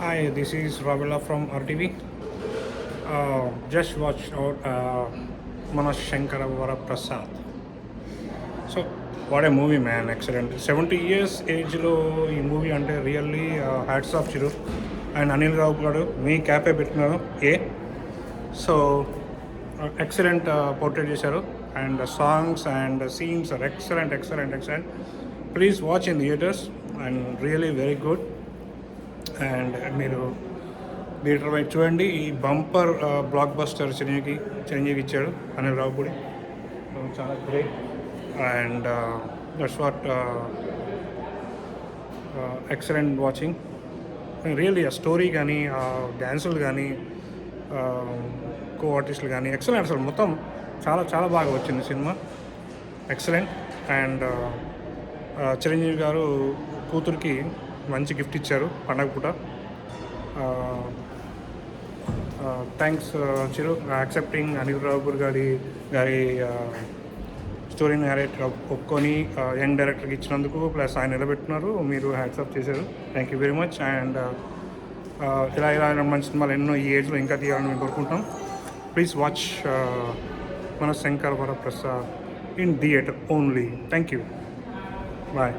Hi, this is Ravila from RTV. Just watched out Manas Shankara Vara Prasad. So, what a movie, man! Excellent. 70 years age lo ఈ movie అంటే really hats off Chiru and Anil Rao garu మీ క్యాపే పెట్టినారు a so excellent portrait చేశారు and songs and scenes are excellent please watch in theatres and really very good and మీరు theatre వైపు చూడండి. ఈ బంపర్ బ్లాక్ బస్టర్ చిరంజీవి ఇచ్చాడు అనిల్ రావుపూడి. చాలా great and that's what excellent watching. Really ఆ స్టోరీ కానీ ఆ డ్యాన్సులు కానీ కో ఆర్టిస్టులు కానీ ఎక్సలెంట్. అసలు మొత్తం చాలా చాలా బాగా వచ్చింది సినిమా, ఎక్సలెంట్. అండ్ చిరంజీవి గారు కూతురికి మంచి గిఫ్ట్ ఇచ్చారు పండగ పూట. థ్యాంక్స్ చిరు యాక్సెప్టింగ్ అనిల్ రావుపూర్ గారి స్టోరీ నేరేట్ ఒప్పుకొని యంగ్ డైరెక్టర్కి ఇచ్చినందుకు, ప్లస్ ఆయన నిలబెట్టున్నారు. మీరు హ్యాట్సాప్ చేశారు, thank you very much. And ఇలా మంచి సినిమాలు ఎన్నో ఈ ఏజ్లో ఇంకా తీయాలని మేము కోరుకుంటాం. ప్లీజ్ వాచ్ మన Shankar Varaprasad in theatre only. Thank you, bye.